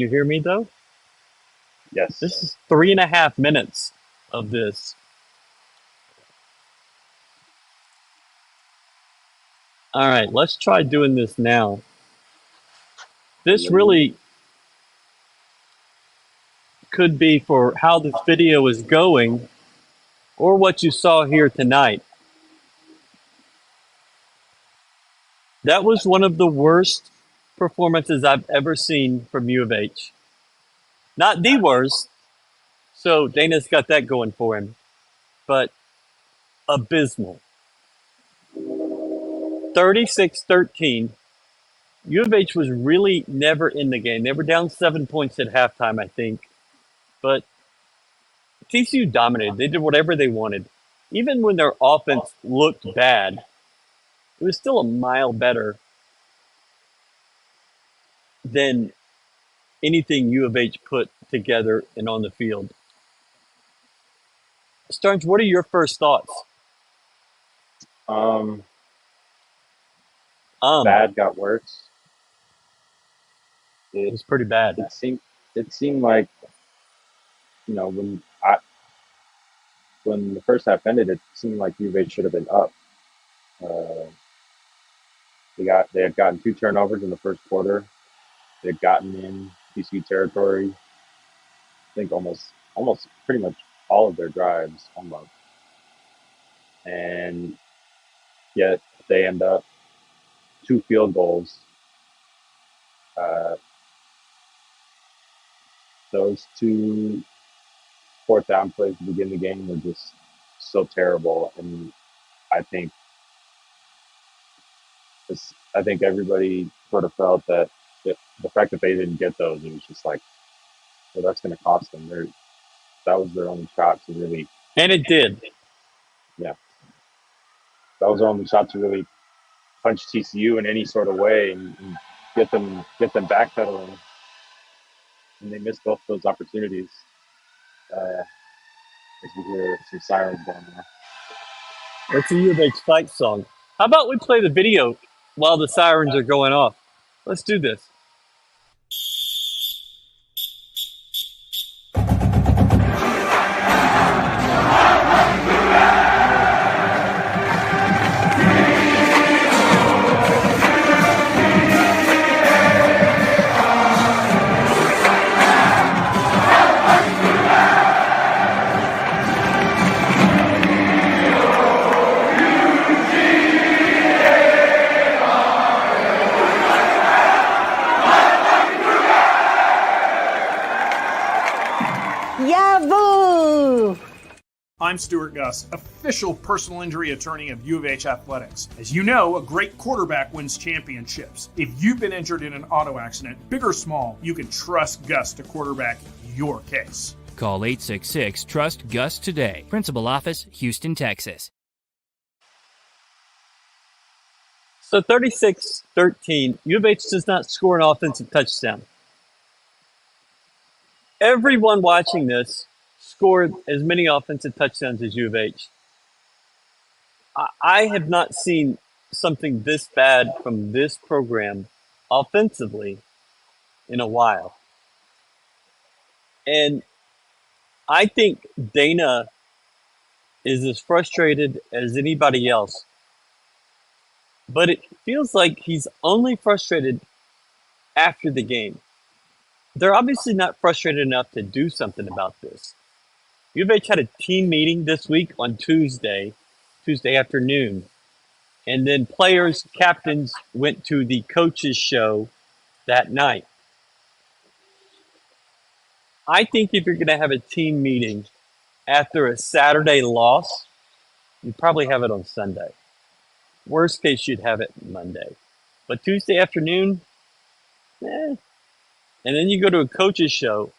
You hear me though? Yes. This is 3.5 minutes of this. All right, let's try doing this now. This really could be for how this video is going or what you saw here tonight. That was one of the worst performances I've ever seen from U of H. Not the worst, so Dana's got that going for him, but abysmal. 36-13. U of H was really never in the game. They were down 7 points at halftime, I think, but TCU dominated. They did whatever they wanted. Even when their offense looked bad, it was still a mile better than anything U of H put together and on the field. Stearns, what are your first thoughts? Um, Um, Bad got worse. it It was pretty bad. it seemed like when the first half ended, it seemed like U of H should have been up. Uh, they had gotten two turnovers in the first quarter. They had gotten in TCU territory. I think almost pretty much all of their drives almost, and yet they end up two field goals. Uh, those two fourth down plays to begin the game were just so terrible, and I think I think everybody sort of felt that the fact that they didn't get those, it was just like, well, that's going to cost them. That was their only shot to really, And it did. yeah, that was their only shot to really punch TCU in any sort of way and get them backpedaling, and they missed both those opportunities. As we hear some sirens down there. That's a U of H fight song. How about we play the video while the sirens are going off? Let's do this. Yahoo! I'm Stuart Gus, official personal injury attorney of U of H Athletics. As you know, a great quarterback wins championships. If you've been injured in an auto accident, big or small, you can trust Gus to quarterback your case. Call 866-TRUST-GUS today. Principal Office, Houston, Texas. So 36-13, U of H does not score an offensive touchdown. Everyone watching this scored as many offensive touchdowns as U of H. I have not seen something this bad from this program offensively in a while. And I think Dana is as frustrated as anybody else. But it feels like he's only frustrated after the game. They're obviously not frustrated enough to do something about this. U of H had a team meeting this week on Tuesday afternoon. And then players, captains went to the coaches' show that night. I think if you're going to have a team meeting after a Saturday loss, you probably have it on Sunday. Worst case, you'd have it Monday. But Tuesday afternoon, And then you go to a coach's show,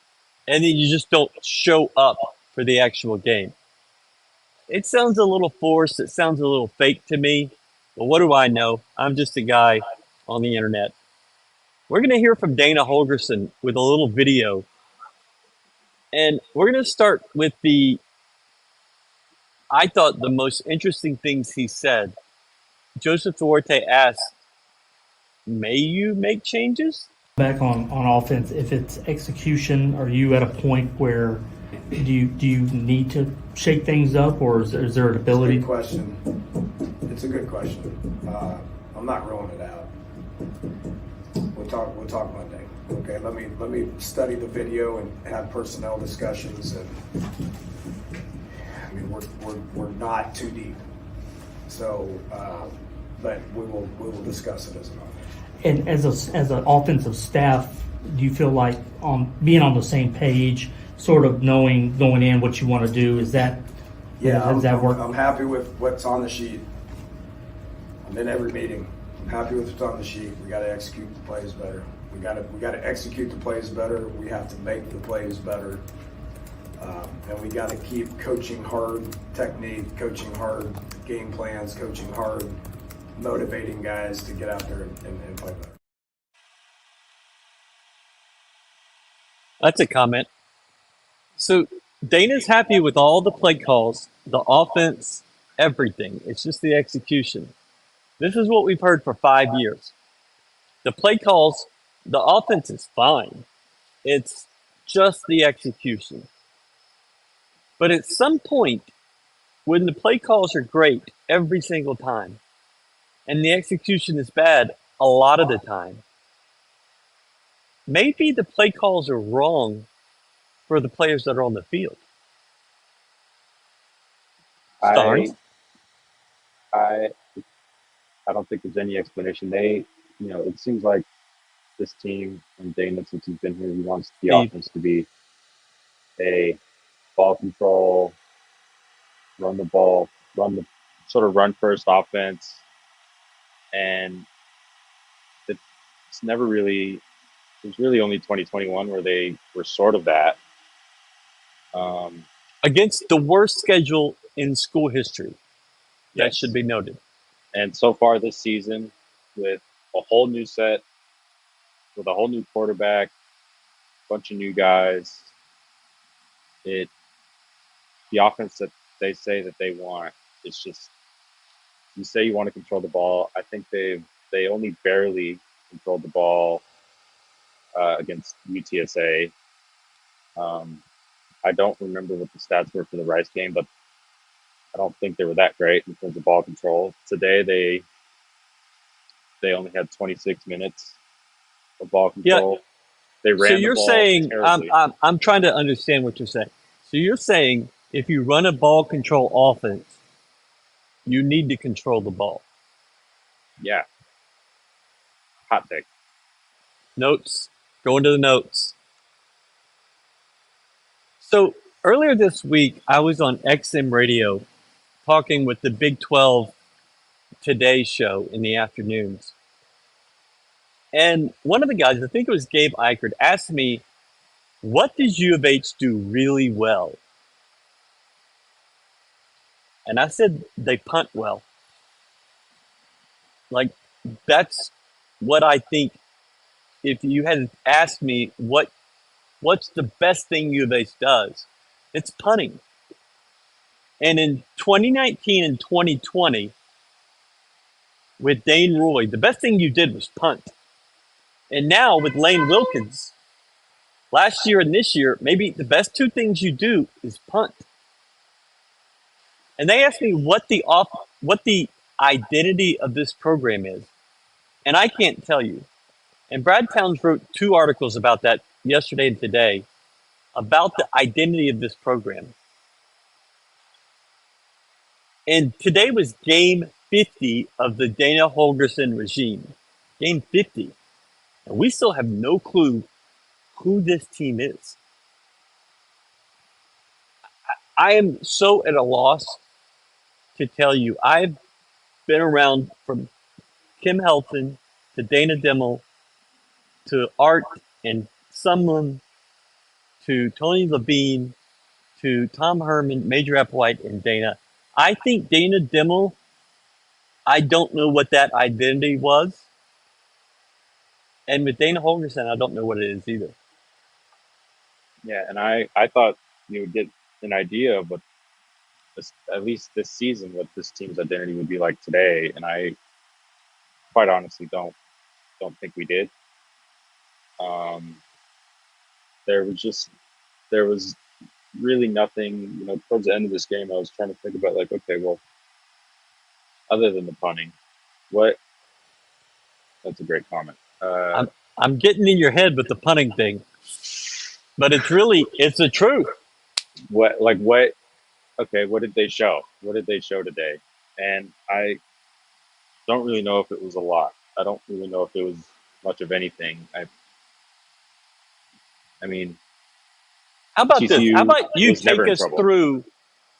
and then you just don't show up for the actual game. It sounds a little forced. It sounds a little fake to me. But what do I know? I'm just a guy on the internet. We're going to hear from Dana Holgerson with a little video. And we're going to start with I thought, the most interesting things he said. Joseph Duarte asked, may you make changes? Back on offense, if it's execution, are you at a point where do you need to shake things up, or is there an It's a ability? good question. It's a good question. I'm not rolling it out. We'll talk Monday. Okay, let me study the video and have personnel discussions. And I mean, we're not too deep. So, but we will discuss it as an offense. And as an offensive staff, do you feel like being on the same page, sort of knowing going in what you want to do? Is that does that work? I'm happy with what's on the sheet. I'm in every meeting. I'm happy with what's on the sheet. We got to execute the plays better. We got to execute the plays better. We have to make the plays better, and we got to keep coaching hard technique, coaching hard game plans, coaching hard, motivating guys to get out there and play better. That's a comment. So Dana's happy with all the play calls, the offense, everything. It's just the execution. This is what we've heard for 5 years. The play calls, the offense is fine. It's just the execution. But at some point, when the play calls are great every single time, and the execution is bad a lot of the time, maybe the play calls are wrong for the players that are on the field. I Starnes? I I don't think there's any explanation. It seems like this team and Dana, since he's been here, he wants the Steve. offense to be a ball control, run the ball, run the sort of run first offense, and it's never really. It was really only 2021 where they were sort of that. Um, Against the worst schedule in school history. That yes, should be noted. and so far this season, with a whole new set, with a whole new quarterback, bunch of new guys, it the offense that they say that they want, it's just you say you want to control the ball. I think they only barely controlled the ball against UTSA. Um, I don't remember what the stats were for the Rice game, but I don't think they were that great in terms of ball control. Today they only had 26 minutes of ball Yeah. control. They So ran the you're ball saying terribly. I'm trying to understand what you're saying. So you're saying if you run a ball control offense, you need to control the ball. Yeah, hot take. Notes. Go into the notes. So earlier this week, I was on XM radio talking with the Big 12 Today show in the afternoons. And one of the guys, I think it was Gabe Eichert, asked me, what does U of H do really well? And I said, they punt well. Like, that's what I think. If you had asked me what's the best thing U of H does, it's punting. And in 2019 and 2020, with Dane Roy, the best thing you did was punt. And now with Lane Wilkins, last year and this year, maybe the best two things you do is punt. And they asked me what the identity of this program is, and I can't tell you. And Brad Towns wrote 2 articles about that yesterday and today about the identity of this program. And today was game 50 of the Dana Holgerson regime. Game 50. And we still have no clue who this team is. I am so at a loss to tell you. I've been around from Kim Helton to Dana Dimmel to Art and Sumlin to Tony Levine to Tom Herman, Major Applewhite, and Dana. I think Dana Dimmel, I don't know what that identity was. And with Dana Holgerson, I don't know what it is either. Yeah, and I thought you would get an idea of what at least this season what this team's identity would be like today, and I quite honestly don't think we did. Um, there was really nothing. Towards the end of this game, I was trying to think about like, okay, well, other than the punting, what? That's a great comment. I'm I'm getting in your head with the punting thing, but it's the truth. What? Okay, what did they show? What did they show today? And I don't really know if it was a lot. I don't really know if it was much of anything. I mean, How about this? How TCU about you was never in trouble.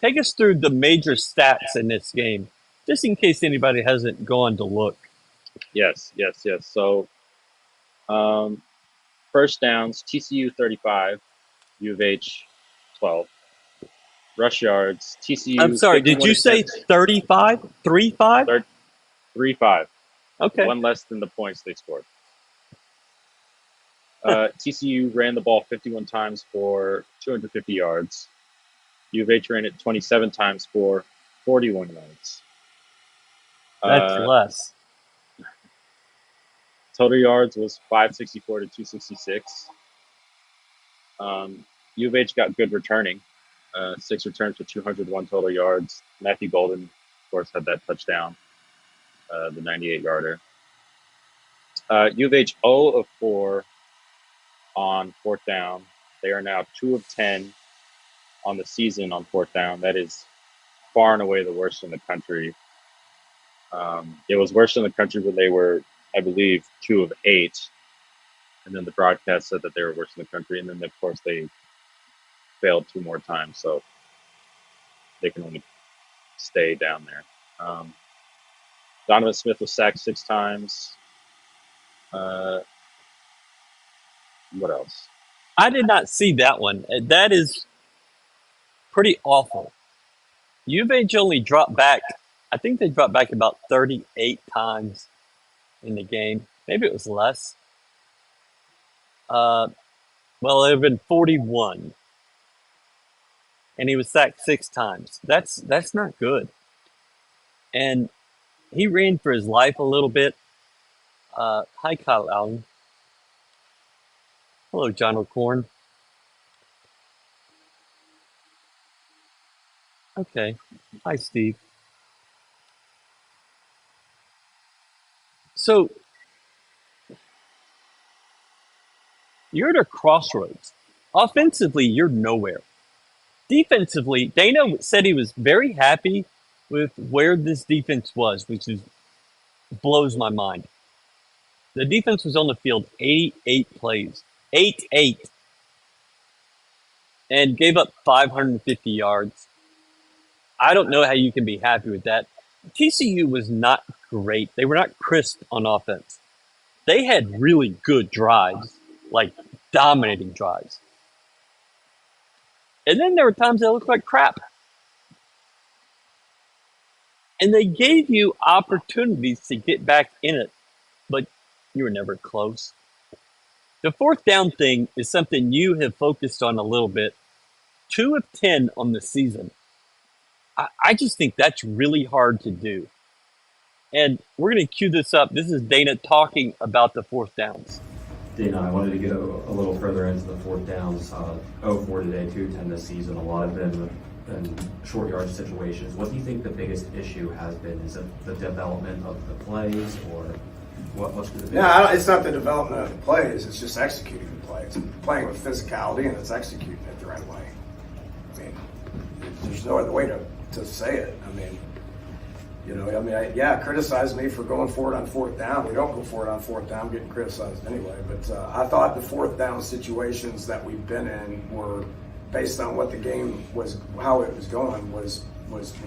take us through the major stats in this game, just in case anybody hasn't gone to look. Yes, yes, yes. So, um, first downs, TCU 35, U of H 12. Rush yards, I'm TCU sorry, did 51 you say attempts, 35? 3-5? 3-5, Okay. one less than the points they scored. TCU ran the ball 51 times for 250 yards. U of H ran it 27 times for 41 yards. That's Uh, less. total yards was 564 to 266. U of H got good returning, 6 returns for 201 total yards. Matthew Golden, of course, had that touchdown, the 98-yarder. U of H 0 of 4 on fourth down. They are now 2 of 10 on the season on fourth down. That is far and away the worst in the country. It was worse in the country when they were, I believe, 2 of 8. And then the broadcast said that they were worse in the country. And then, of course, they failed 2 more times. So they can only stay down there. Donovan Smith was sacked 6 times. What else? I did not see that one. That is pretty awful. U of H only dropped back. I think they dropped back about 38 times in the game. Maybe it was less. Uh, well, it would have been 41, and he was sacked 6 times. That's not good. And he ran for his life a little bit. Hi, Kyle Allen. Hello, John O'Corn. Okay. Hi, Steve. So you're at a crossroads. Offensively, you're nowhere. Defensively, Dana said he was very happy with where this defense was, which blows my mind. The defense was on the field 88 plays, 8, and gave up 550 yards. I don't know how you can be happy with that. TCU was not great. They were not crisp on offense. They had really good drives, like dominating drives. And then there were times that looked like crap. And they gave you opportunities to get back in it, but you were never close. The fourth down thing is something you have focused on a little bit. 2 of 10 on the season. I just think that's really hard to do. And we're going to cue this up. This is Dana talking about the fourth downs. Dana, I wanted to go a little further into the fourth downs. 0-4 today, 2-10 this season. A lot of them in short yard situations. What do you think the biggest issue has been? Is it the development of the plays, or what's the biggest? No, it's not the development of the plays. It's just executing the plays, playing with physicality, and it's executing it the right way. I mean, there's no other way to say it. I mean, criticize me for going for it on fourth down. We don't go for it on fourth down. I'm getting criticized anyway. But I thought the fourth down situations that we've been in were based on what the game was, how it was going was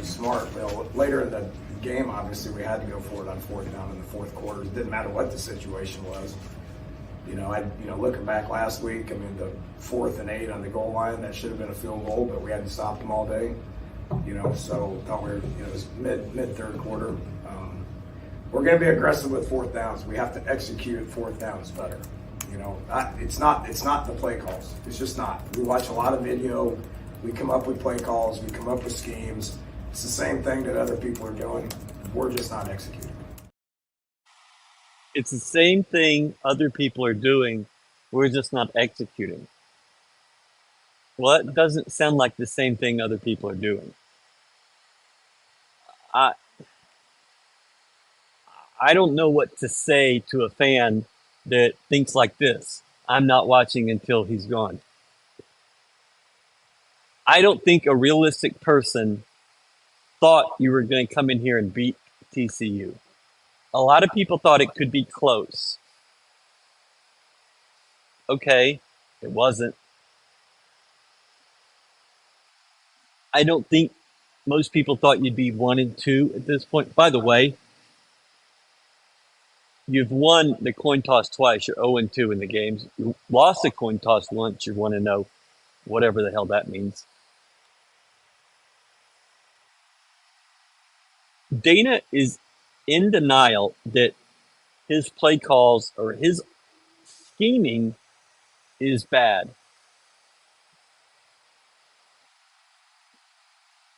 smart. Well, later in the game, obviously, we had to go for it on fourth down in the fourth quarter. It didn't matter what the situation was. Looking back last week, I mean, the 4th and 8 on the goal line, that should have been a field goal, but we hadn't stopped them all day. So thought it was mid third quarter. We're going to be aggressive with fourth downs. We have to execute fourth downs better. It's not the play calls. It's just not. We watch a lot of video. We come up with play calls. We come up with schemes. It's the same thing that other people are doing. We're just not executing. It's the same thing other people are doing. We're just not executing. Well, it doesn't sound like the same thing other people are doing. I I don't know what to say to a fan that thinks like this. I'm not watching until he's gone. I don't think a realistic person thought you were going to come in here and beat TCU. A lot of people thought it could be close. Okay, it wasn't. I don't think most people thought you'd be 1-2 at this point. By the way, you've won the coin toss twice. You're 0-2 in the games. You lost the coin toss once. You're 1-0, whatever the hell that means. Dana is in denial that his play calls or his scheming is bad.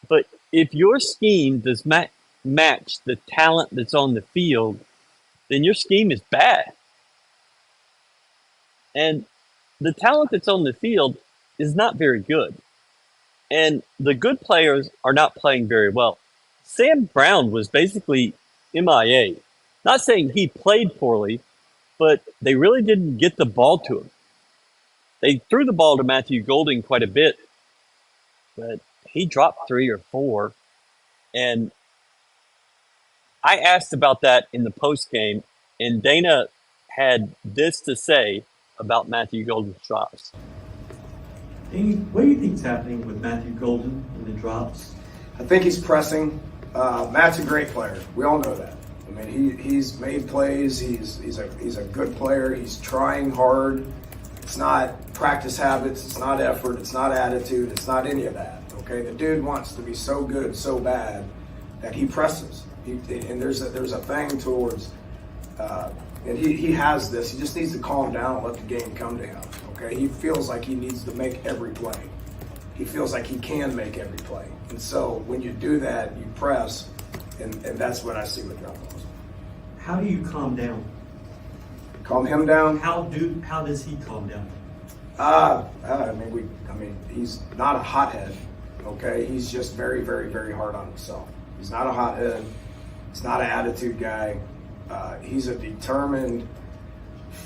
But if your scheme does match the talent that's on the field, then your scheme is bad. And the talent that's on the field is not very good. And the good players are not playing very well. Sam Brown was basically MIA. Not saying he played poorly, but they really didn't get the ball to him. They threw the ball to Matthew Golden quite a bit, but he dropped 3 or 4. And I asked about that in the post game, and Dana had this to say about Matthew Golden's drops. Danny, what do you think's happening with Matthew Golden and the drops? I think he's pressing. Matt's a great player. We all know that. I mean, he's made plays. He's a good player. He's trying hard. It's not practice habits. It's not effort. It's not attitude. It's not any of that. Okay, the dude wants to be so good, so bad that he presses. And there's a thing towards, and he has this. He just needs to calm down and let the game come to him. Okay, he feels like he needs to make every play. He feels like he can make every play. And so when you do that, you press, and that's what I see with drop balls. How do you calm down? Calm him down. How does he calm down? I mean, he's not a hothead. Okay, he's just very, very, very hard on himself. He's not a hothead. He's not an attitude guy. He's a determined,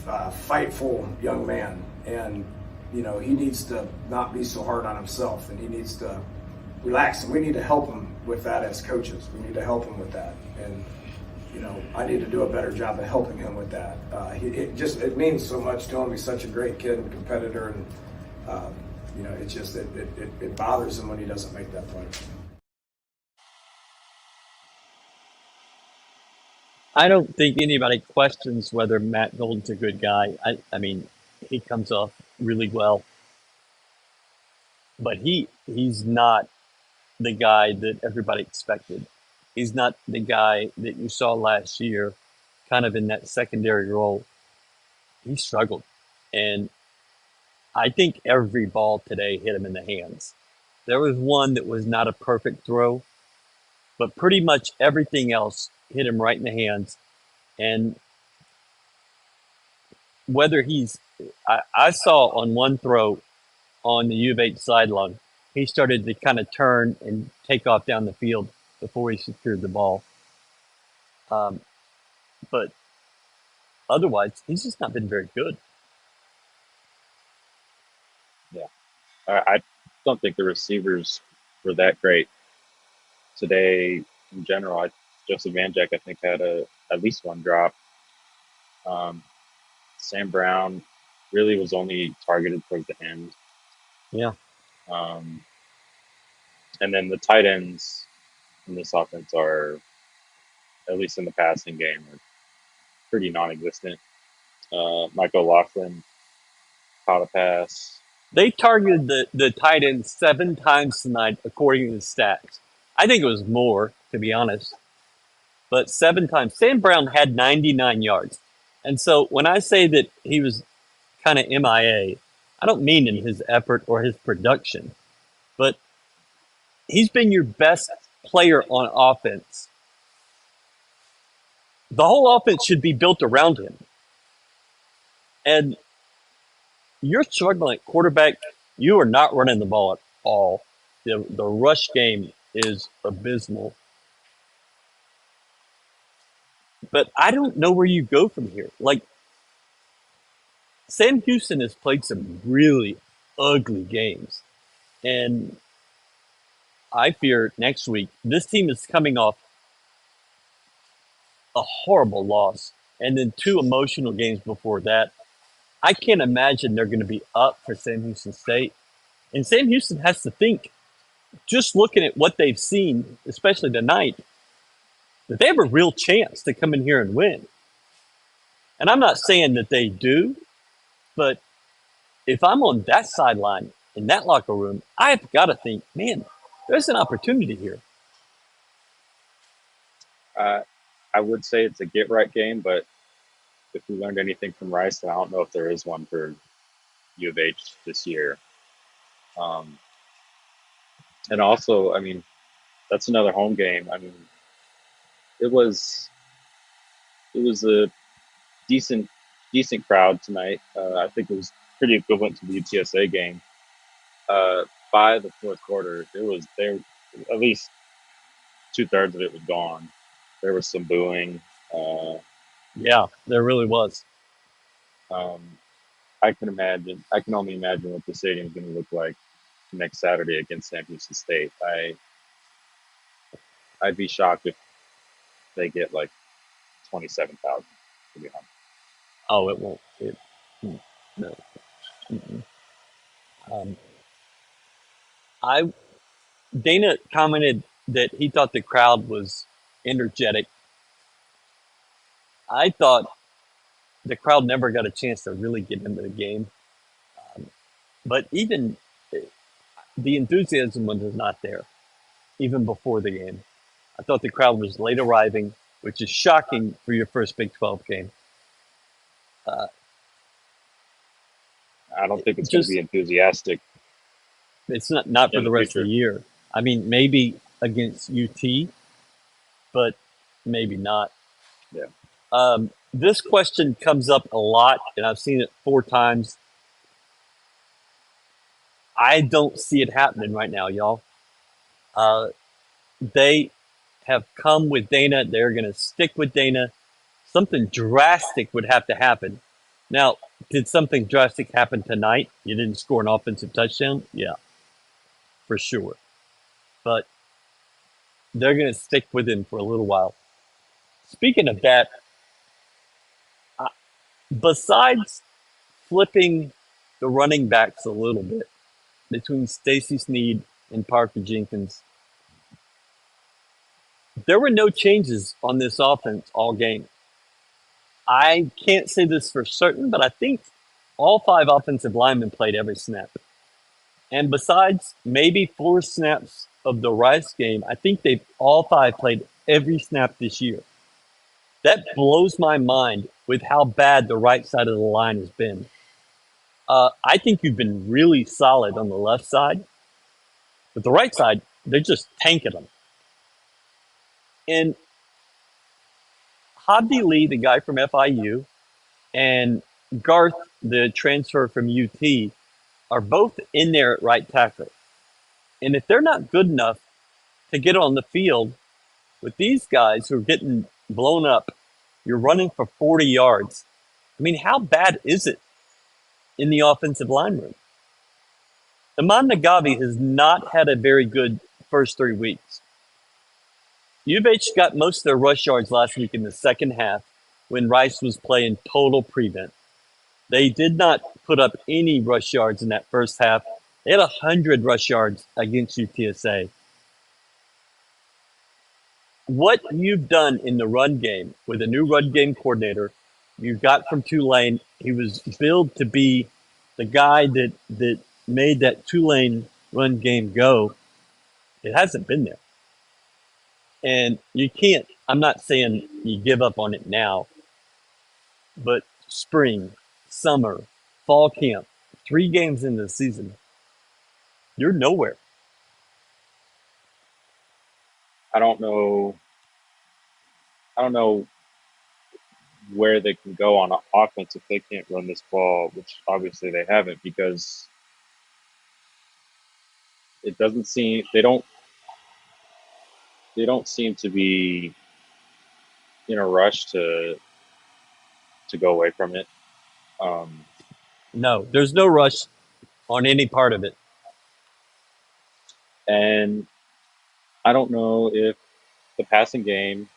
fightful young man, and you know he needs to not be so hard on himself, and he needs to relax. And we need to help him with that as coaches. We need to help him with that, and you know I need to do a better job of helping him with that. It means so much to him. He's such a great kid and competitor, and you know it bothers him when he doesn't make that play. I don't think anybody questions whether Matt Golden's a good guy. I mean, he comes off really well, but he's not the guy that everybody expected. He's not the guy that you saw last year, kind of in that secondary role. He struggled, and I think every ball today hit him in the hands. There was one that was not a perfect throw, but pretty much everything else hit him right in the hands. And whether I saw on one throw on the U of H sideline, he started to kind of turn and take off down the field before he secured the ball. But otherwise, he's just not been very good. Yeah, I don't think the receivers were that great today. In general, Joseph Vanjek, I think, had at least one drop. Sam Brown really was only targeted towards the end. Yeah. And then the tight ends in this offense are, at least in the passing game, are pretty non-existent. Michael Laughlin caught a pass. They targeted the tight end 7 times tonight, according to the stats. I think it was more, to be honest. But 7 times. Sam Brown had 99 yards. And so when I say that he was kind of MIA, I don't mean in his effort or his production. But he's been your best player on offense. The whole offense should be built around him. And you're struggling at quarterback. You are not running the ball at all. The rush game is abysmal. But I don't know where you go from here. Like, Sam Houston has played some really ugly games. And I fear next week, this team is coming off a horrible loss and then two emotional games before that. I can't imagine they're going to be up for Sam Houston State. And Sam Houston has to think, just looking at what they've seen, especially tonight, that they have a real chance to come in here and win. And I'm not saying that they do, but if I'm on that sideline in that locker room, I've got to think, man, there's an opportunity here. Uh, I would say it's a get right game, but if we learned anything from Rice, I don't know if there is one for U of H this year. Um, and also, I mean, that's another home game. I mean, it was a decent crowd tonight. I think it was pretty equivalent to the UTSA game. By the fourth quarter, it was there. At least 2/3 of it was gone. There was some booing. Uh, Yeah, there really was. um, I can imagine. I can only imagine what the stadium's going to look like next Saturday against San Francisco State. I'd be shocked if they get like 27,000. To be honest, Oh, it won't. No. Mm-mm. Um, I Dana commented that he thought the crowd was energetic. I thought the crowd never got a chance to really get into the game. But even the enthusiasm was not there, even before the game. I thought the crowd was late arriving, which is shocking for your first Big 12 game. Uh, I don't think it's going to just be enthusiastic it's not for in the the rest of future. the year. I mean, maybe against UT, but maybe not. Yeah, This question comes up a lot, and I've seen it 4 times. I don't see it happening right now, y'all. Uh, they have come with Dana. They're going to stick with Dana. Something drastic would have to happen. Now, did something drastic happen tonight? You didn't score an offensive touchdown? Yeah, for sure. But they're going to stick with him for a little while. Speaking of that, uh, besides flipping the running backs a little bit between Stacy Sneed and Parker Jenkins, there were no changes on this offense all game. I can't say this for certain, but I think all 5 offensive linemen played every snap. And besides maybe 4 snaps of the Rice game, I think they've all 5 played every snap this year. That blows my mind with how bad the right side of the line has been. I think you've been really solid on the left side, but the right side, they're just tanking them. And Hobby Lee, the guy from FIU, and Garth, the transfer from UT, are both in there at right tackle. And if they're not good enough to get on the field with these guys who are getting blown up, you're running for 40 yards. I mean, how bad is it in the offensive line room? Iman Nagavi has not had a very good first 3 weeks. U of H got most of their rush yards last week in the second half when Rice was playing total prevent. They did not put up any rush yards in that first half. They had 100 rush yards against UTSA. What you've done in the run game with a new run game coordinator, you got from Tulane. He was billed to be the guy that made that Tulane run game go. It hasn't been there. And you can't, I'm not saying you give up on it now, but spring, summer, fall camp, 3 games into the season, you're nowhere. I don't know. I don't know where they can go on offense if they can't run this ball, which obviously they haven't, because it doesn't seem they don't seem to be in a rush to go away from it. Um, No, there's no rush on any part of it. and I don't know if the passing game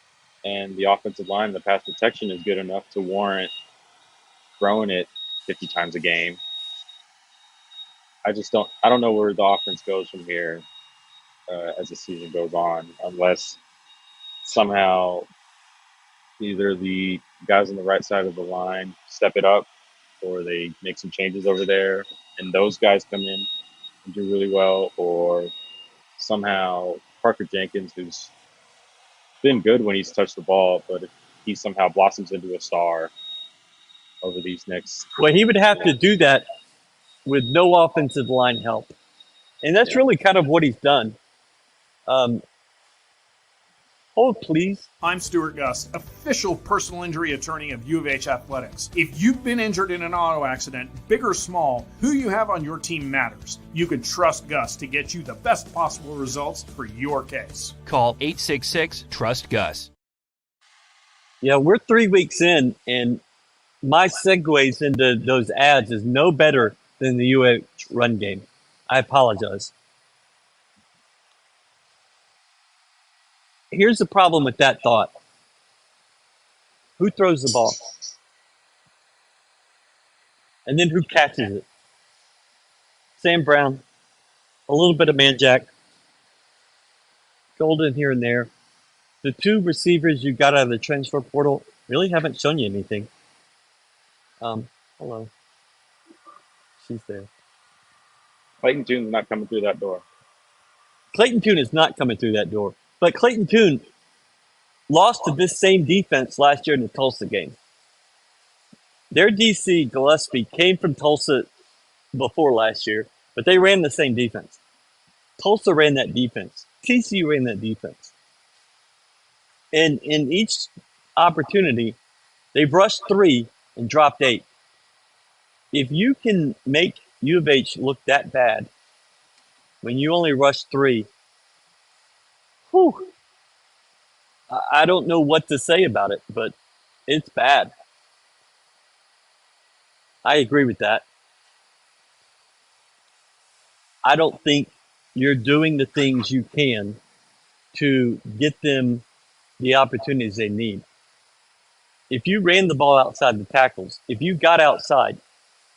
and the offensive line, the pass protection is good enough to warrant throwing it 50 times a game. I don't know where the offense goes from here as the season goes on, unless somehow either the guys on the right side of the line step it up, or they make some changes over there, and those guys come in and do really well, or somehow Parker Jenkins, who's been good when he's touched the ball, but if he somehow blossoms into a star over these next, Well, he would have to do that with no offensive line help. And that's yeah. really kind of what he's done. Um, hold, please. I'm Stuart Gus, official personal injury attorney of U of H Athletics. If you've been injured in an auto accident, big or small, who you have on your team matters. You can trust Gus to get you the best possible results for your case. Call 866-TRUST-GUS. Yeah, we're 3 weeks in, and my segues into those ads is no better than the UH run game. I apologize. Here's the problem with that thought. Who throws the ball? And then who catches it? Sam Brown, a little bit of Manjack, Golden here and there. The 2 receivers you got out of the transfer portal really haven't shown you anything. Hello. She's there. Clayton Tune's not coming through that door. Clayton Tune is not coming through that door. But Clayton Tune lost to this same defense last year in the Tulsa game. Their DC, Gillespie, came from Tulsa before last year, but they ran the same defense. Tulsa ran that defense. TCU ran that defense. And in each opportunity, they rushed 3 and dropped 8. If you can make U of H look that bad when you only rush 3, whew, I don't know what to say about it, but it's bad. I agree with that. I don't think you're doing the things you can to get them the opportunities they need. If you ran the ball outside the tackles, if you got outside,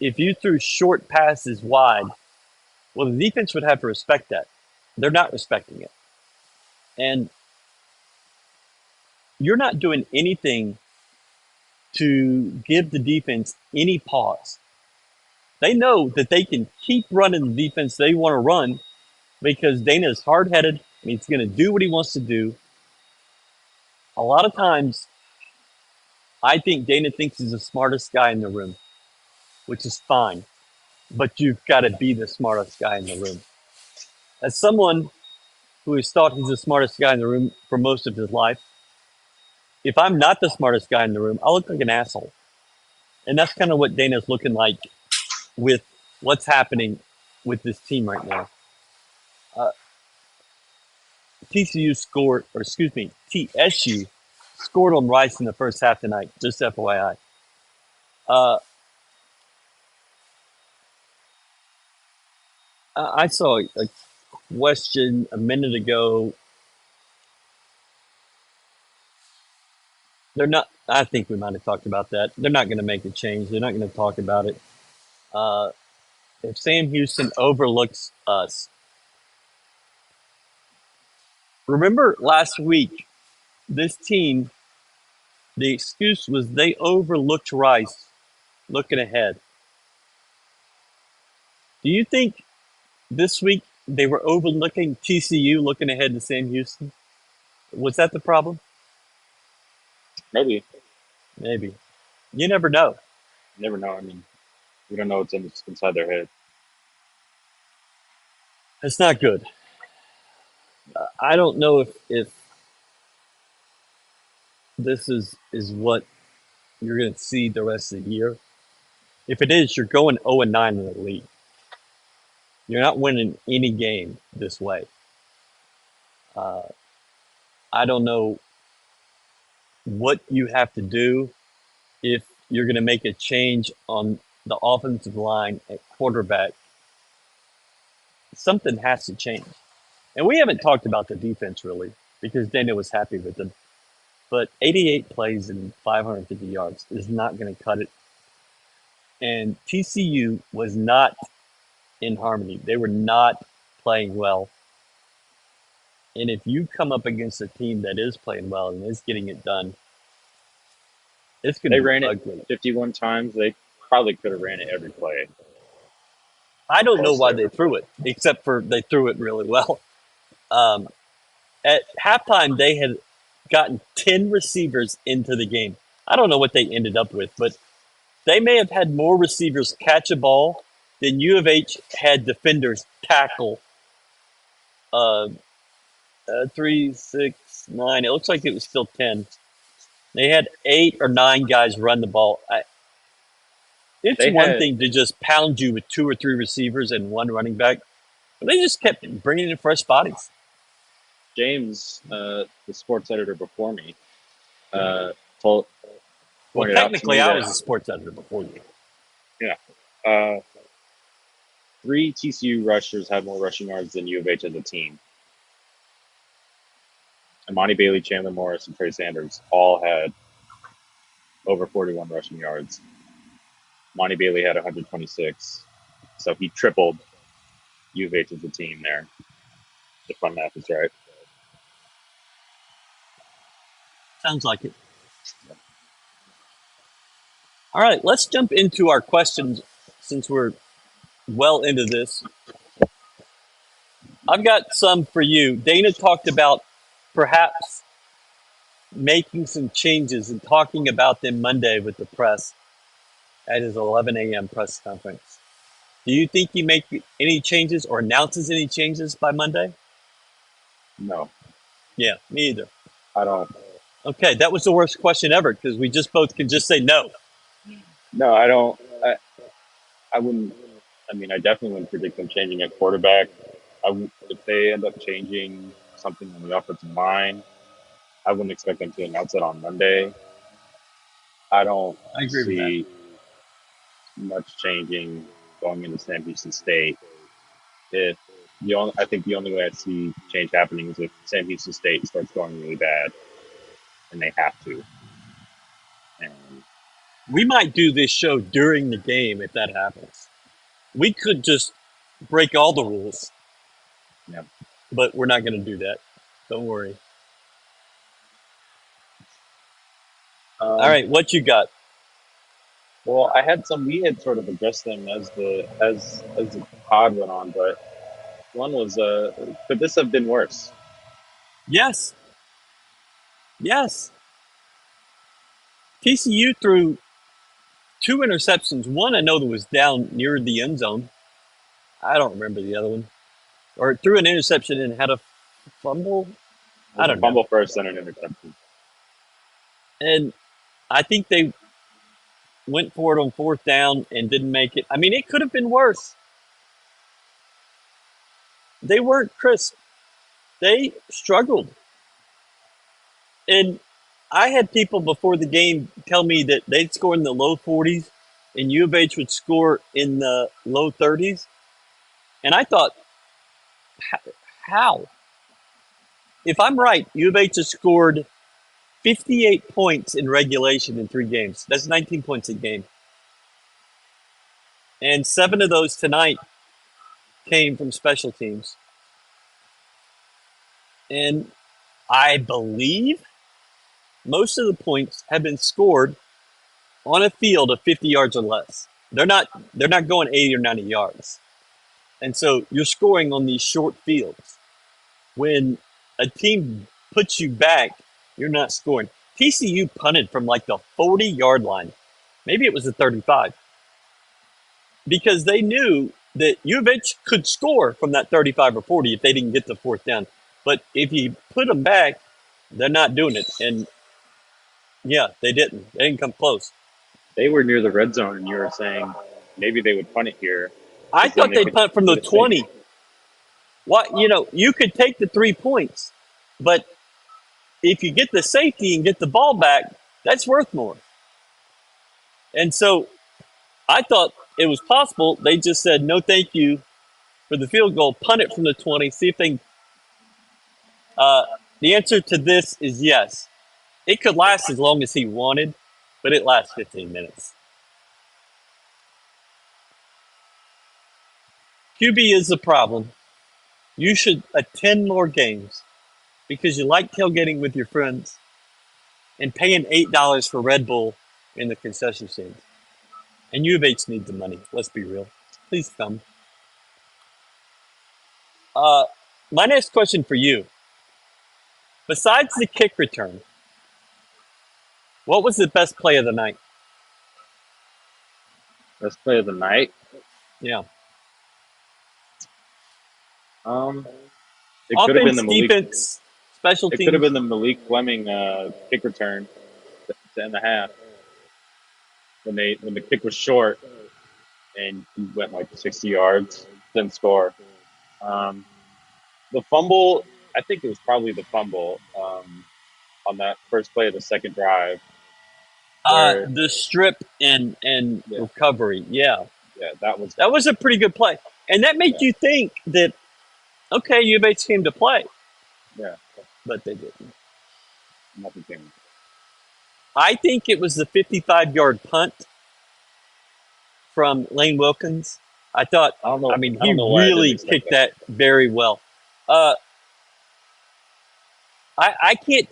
if you threw short passes wide, well, the defense would have to respect that. They're not respecting it. And you're not doing anything to give the defense any pause. They know that they can keep running the defense they want to run because Dana is hard headed and he's going to do what he wants to do. A lot of times, I think Dana thinks he's the smartest guy in the room, which is fine, but you've got to be the smartest guy in the room. As someone who has thought he's the smartest guy in the room for most of his life, if I'm not the smartest guy in the room, I look like an asshole. And that's kind of what Dana's looking like with what's happening with this team right now. TCU scored, or excuse me, TSU scored on Rice in the first half tonight, just FYI. I saw a question a minute ago. They're not, I think we might have talked about that. They're not going to make a change. They're not going to talk about it. Uh, if Sam Houston overlooks us, remember last week, this team, the excuse was they overlooked Rice looking ahead. Do you think this week they were overlooking TCU looking ahead to Sam Houston? Was that the problem? Maybe. Maybe. You never know. You never know. I mean, we don't know what's inside their head. It's not good. I don't know if this is what you're going to see the rest of the year. If it is, you're going 0-9 in the league. You're not winning any game this way. I don't know what you have to do if you're going to make a change on the offensive line at quarterback. Something has to change. And we haven't talked about the defense really because Daniel was happy with them. But 88 plays and 550 yards is not going to cut it. And TCU was not in harmony. They were not playing well. And if you come up against a team that is playing well and is getting it done, it's going They to be ran it ugly. 51 times. They probably could have ran it every play. I don't know Close why to they every threw play. it, except for they threw it really well. Um, at halftime, they had gotten 10 receivers into the game. I don't know what they ended up with, but they may have had more receivers catch a ball than U of H had defenders tackle. Uh, 3, 6, 9. It looks like it was still 10. They had 8 or 9 guys run the ball. It's They one had thing to just pound you with 2 or 3 receivers and 1 running back, but they just kept bringing in fresh bodies. James, the sports editor before me, told Well, pointed out to technically, me I that was a sports editor before you. uh, 3 TCU rushers had more rushing yards than U of H as a team. Amani Bailey, Chandler Morris, and Trey Sanders all had over 41 rushing yards. Monty Bailey had 126, so he tripled U of H as a team there. If my math is right. Sounds like it. All right, let's jump into our questions since we're well into this. I've got some for you. Dana talked about perhaps making some changes and talking about them Monday with the press at his 11 a.m. press conference. Do you think he make any changes or announces any changes by Monday? No, Yeah, me either. I don't. Okay, that was the worst question ever because we just both can just say no. No, I don't. I wouldn't. I mean, I definitely wouldn't predict them changing at quarterback. If they end up changing something on the offensive line, I wouldn't expect them to announce it on Monday. I don't I agree with that. see much changing going into Sam Houston State. If I think the only way I see change happening is if Sam Houston State starts going really bad, and they have to. And We might do this show during the game if that happens. We could just break all the rules, yeah, but we're not going to do that. Don't worry. All right, what you got? Well, I had some. We had sort of addressed them as the pod went on, but one was, could this have been worse? Yes. Yes. TCU threw 2 interceptions. One I know that was down near the end zone. I don't remember the other one. Or threw an interception and had a fumble. It was I a don't know. fumble first and an interception. And I think they went for it on 4th down and didn't make it. I mean, it could have been worse. They weren't crisp. They struggled. And I had people before the game tell me that they'd score in the low 40s and U of H would score in the low 30s. And I thought, how? If I'm right, U of H has scored 58 points in regulation in 3 games. That's 19 points a game. And 7 of those tonight came from special teams. And I believe most of the points have been scored on a field of 50 yards or less. They're not going 80 or 90 yards. And so you're scoring on these short fields. When a team puts you back, you're not scoring. TCU punted from like the 40-yard line. Maybe it was the 35. Because they knew that U of H could score from that 35 or 40 if they didn't get the 4th down. But if you put them back, they're not doing it. And Yeah, they didn't. They didn't come close. They were near the red zone, and you were saying maybe they would punt it here I because then thought they they'd could punt from the get a safety. 20. What you could take the 3 points, but if you get the safety and get the ball back, that's worth more. And so I thought it was possible. They just said no, thank you for the field goal. Punt it from the 20. See if they. The answer to this is yes. It could last as long as he wanted, but it lasts 15 minutes. QB is the problem. You should attend more games because you like tailgating with your friends and paying $8 for Red Bull in the concession stands. And U of H needs the money. Let's be real. Please come. My next question for you. Besides the kick return, what was the best play of the night? Best play of the night. Yeah. Um, it could have been Offense, the Malik. defense, special It could have teams. been the Malik Fleming kick return to end the half when the kick was short and he went like 60 yards, didn't score. The fumble, I think it was probably the fumble on that first play of the second drive where The strip and yeah, recovery. Yeah. that was That was a pretty good play. And that made yeah, you think that, okay, U of H came to play, yeah, but they didn't. nothing came. I think it was the 55-yard punt from Lane Wilkins. I He don't know why I didn't really expect kicked that. that very well. Uh, I can't,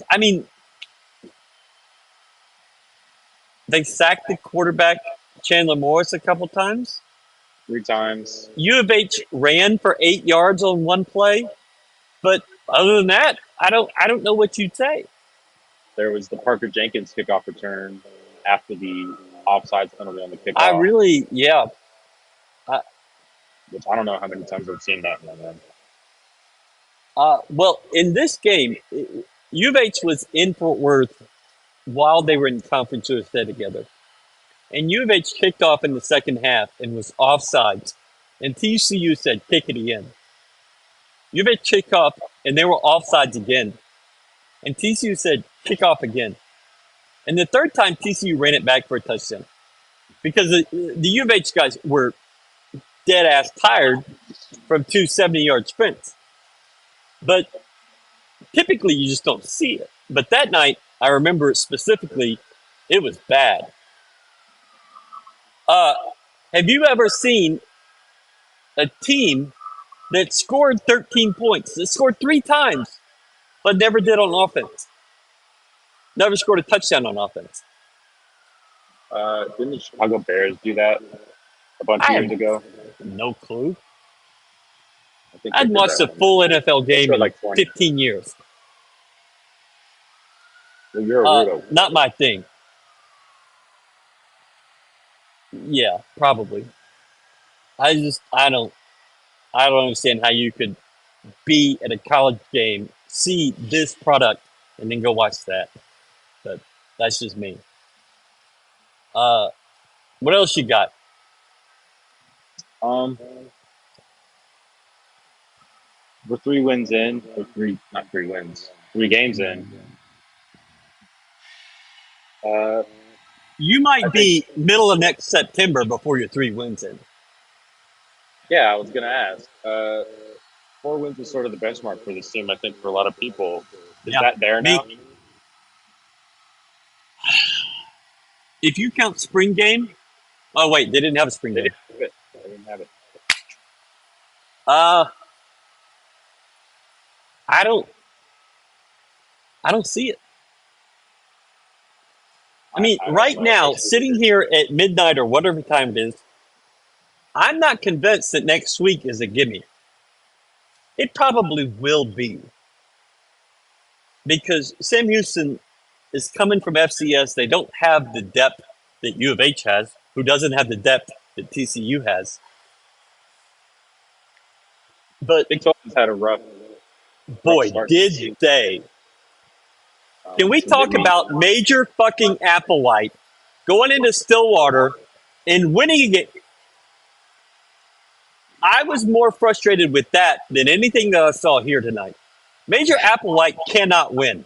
they sacked the quarterback, Chandler Morris, a couple times. 3 times. U of H ran for 8 yards on one play, but other than that, I don't know what you'd say. There was the Parker Jenkins kickoff return after the offsides penalty on the I kickoff, really, yeah. which I don't know how many times I've seen that one. Then. Well, in this game, U of H was in Fort Worth while they were in Conference USA together. And U of H kicked off in the second half and was offsides. And TCU said, kick it again. U of H kicked off and they were offsides again. And TCU said, kick off again. And the third time, TCU ran it back for a touchdown. Because the U of H guys were dead ass tired from 2 70-yard sprints. But typically, you just don't see it. But that night, I remember it specifically, it was bad. Have you ever seen a team that scored 13 points, that scored 3 times, but never did on offense? Never scored a touchdown on offense. Didn't the Chicago Bears do that a bunch of I years have ago? no clue. I think I they hadn't did watched that a one. full NFL They game scored in like 20. 15 years. Well, you're a weirdo. Not my thing. Yeah, probably. I don't understand how you could be at a college game, see this product, and then go watch that. But that's just me. What else you got? Um, we're 3 wins in, or not 3 wins, 3 games in. You I might think, be middle of next September before your 3 wins in. yeah, I was gonna ask. 4 wins is sort of the benchmark for this team. I think for a lot of people, is Yeah, that there me. now? If you count spring game, oh wait, they didn't have a spring They game. didn't have it. They didn't have it. Uh, I don't see it. I don't Right know. now, It's sitting here at midnight or whatever time it is, I'm not convinced that next week is a gimme. It probably will be because Sam Houston is coming from FCS. They don't have the depth that U of H has, who doesn't have the depth that TCU has. But Big 12 has had a rough boy, start. did they. Can we Some good talk meat. about Major fucking Applewhite going into Stillwater and winning again? I was more frustrated with that than anything that I saw here tonight. Major Applewhite cannot win.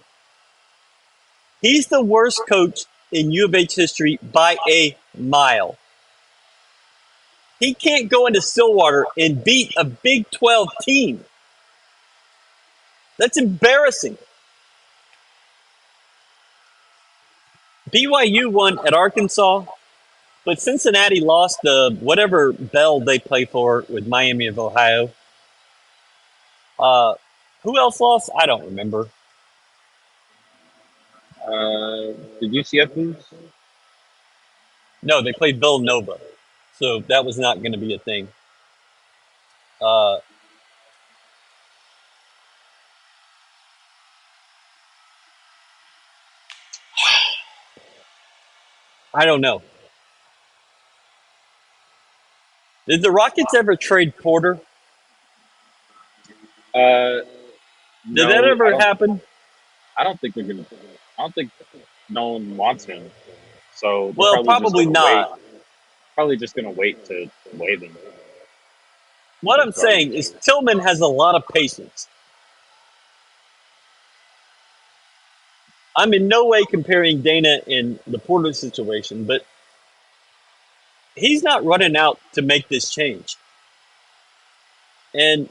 He's the worst coach in U of H history by a mile. He can't go into Stillwater and beat a Big 12 team. That's embarrassing. BYU won at Arkansas, but Cincinnati lost the whatever bell they play for with Miami of Ohio. Who else lost? I don't remember. Did UCF lose? No, they played Villanova, so that was not going to be a thing. Uh, I don't know. Did the Rockets ever trade Porter? Did that No, ever happen? I don't think they're gonna. I don't think no one wants him. So they're Well, probably just probably gonna wait. not. Probably just gonna wait to waive him. What Just I'm saying is Tillman has a lot of patience. I'm in no way comparing Dana in the Porter situation, but he's not running out to make this change. And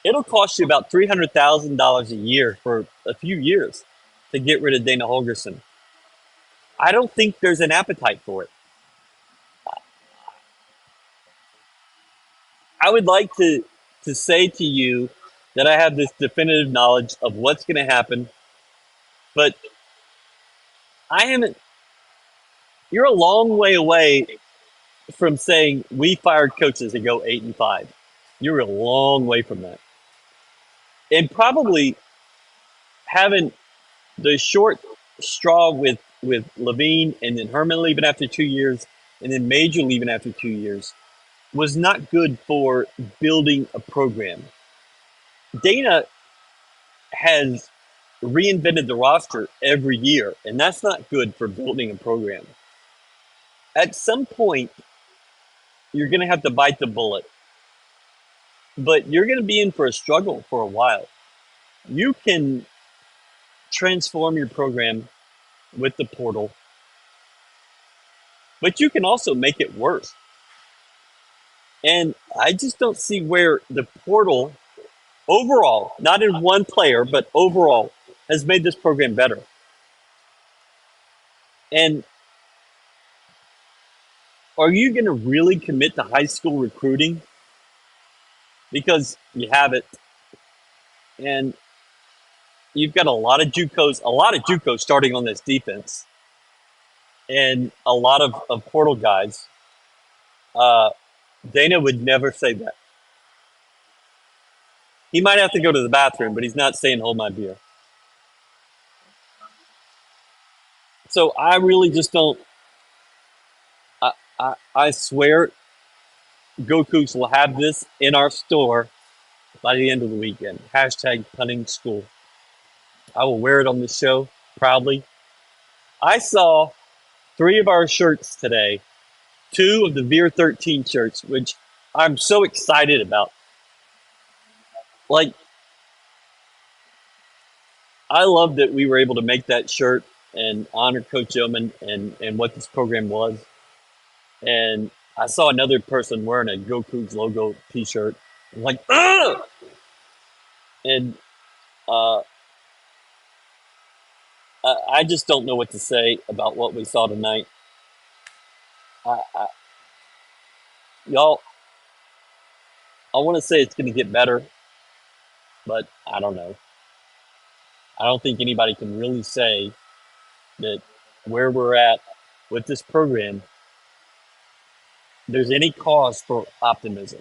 it'll cost you about $300,000 a year for a few years to get rid of Dana Holgerson. I don't think there's an appetite for it. I would like to say to you that I have this definitive knowledge of what's going to happen, but I haven't. You're a long way away from saying we fired coaches to go 8-5. You're a long way from that, and probably having the short straw with Levine and then Herman leaving after 2 years, and then Major leaving after 2 years was not good for building a program. Dana has reinvented the roster every year, and that's not good for building a program. At some point, you're going to have to bite the bullet, but you're going to be in for a struggle for a while. You can transform your program with the portal, but you can also make it worse. And I just don't see where the portal overall, not in one player, but overall, has made this program better. And are you going to really commit to high school recruiting? Because you have it, and you've got a lot of JUCOs starting on this defense, and a lot of portal guys. Dana would never say that. He might have to go to the bathroom, but he's not saying hold my beer. So I really just don't. I swear, Goku's will have this in our store by the end of the weekend. Hashtag punning school. I will wear it on the show proudly. I saw 3 of our shirts today, 2 of the Veer 13 shirts, which I'm so excited about. Like, I love that we were able to make that shirt and honor Coach Oman and what this program was. And I saw another person wearing a Goku's logo T-shirt. I'm like, ugh! And uh, I just don't know what to say about what we saw tonight. Y'all, I want to say it's going to get better, but I don't know. I don't think anybody can really say that where we're at with this program, there's any cause for optimism.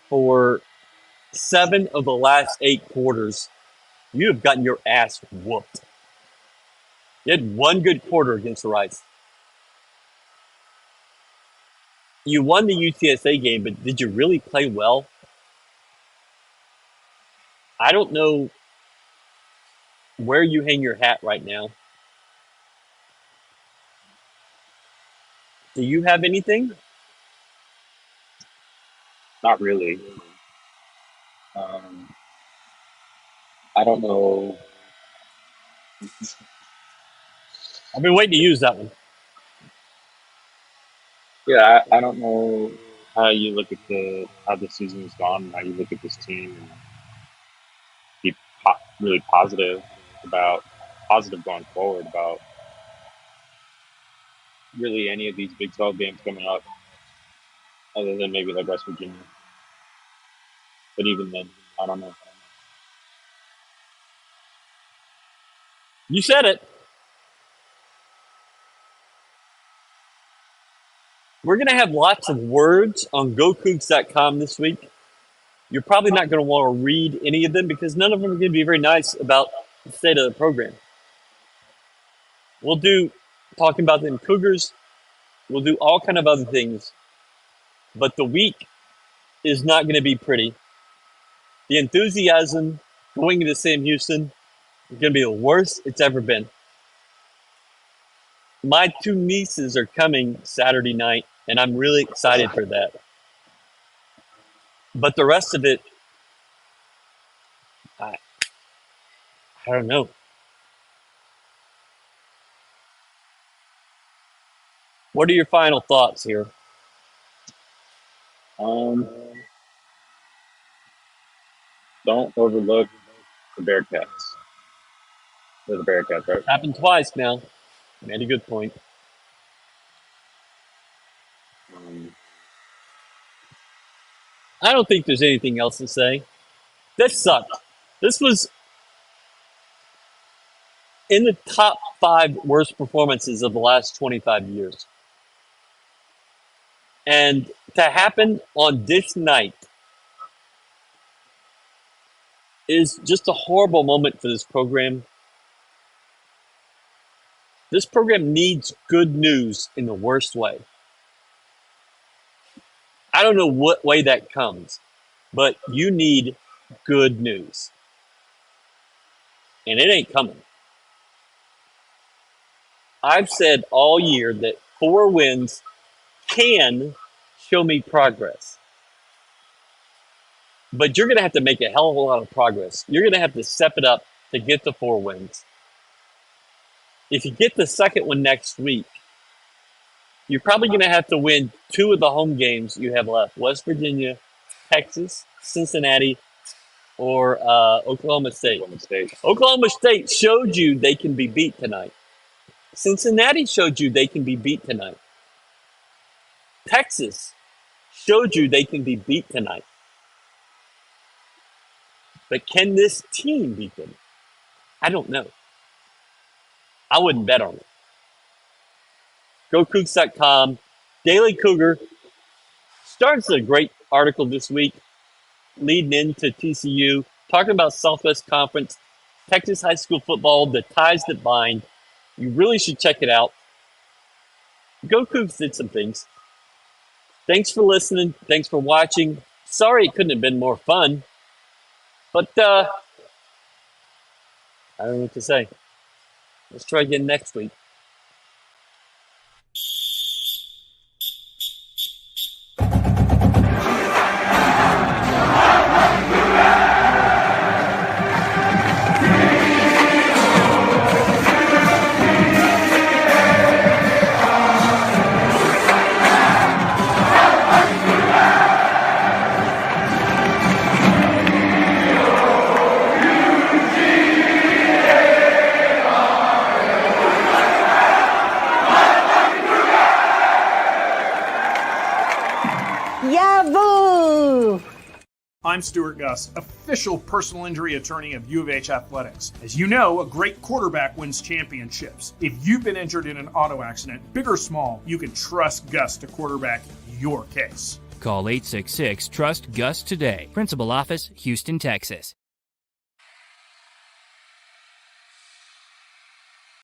For 7 of the last 8 quarters, you have gotten your ass whooped. You had 1 good quarter against Rice. You won the UTSA game, but did you really play well? I don't know where you hang your hat right now. Do you have anything? Not really. I don't know. I've been waiting to use that one. Yeah, I don't know how you look at how the season has gone, and how you look at this team, and be really positive going forward about really any of these Big 12 games coming up, other than maybe like West Virginia. But even then, I don't know. You said it. We're going to have lots of words on GoCougs.com this week. You're probably not going to want to read any of them because none of them are going to be very nice about the state of the program. We'll do talking about them Cougars. We'll do all kind of other things. But the week is not going to be pretty. The enthusiasm going into Sam Houston is going to be the worst it's ever been. My two nieces are coming Saturday night, and I'm really excited for that. But the rest of it, I don't know. What are your final thoughts here? Don't overlook the Bearcats. They're the Bearcats, right? Happened twice now. Made a good point. I don't think there's anything else to say. This sucked. This was in the top 5 worst performances of the last 25 years. And to happen on this night is just a horrible moment for this program. This program needs good news in the worst way. I don't know what way that comes, but you need good news. And it ain't coming. I've said all year that 4 wins can show me progress. But you're going to have to make a hell of a lot of progress. You're going to have to step it up to get the 4 wins. If you get the second one next week, you're probably going to have to win 2 of the home games you have left. West Virginia, Texas, Cincinnati, or Oklahoma State. Oklahoma State showed you they can be beat tonight. Cincinnati showed you they can be beat tonight. Texas showed you they can be beat tonight. But can this team beat them? I don't know. I wouldn't bet on it. GoCougs.com. Daily Cougar starts a great article this week leading into TCU, talking about Southwest Conference, Texas high school football, the ties that bind. You really should check it out. GoCougs did some things. Thanks for listening. Thanks for watching. Sorry it couldn't have been more fun. But I don't know what to say. Let's try again next week. I'm Stuart Gus, official personal injury attorney of U of H Athletics. As you know, a great quarterback wins championships. If you've been injured in an auto accident, big or small, you can trust Gus to quarterback your case. Call 866-TRUST-GUS today. Principal office, Houston, Texas.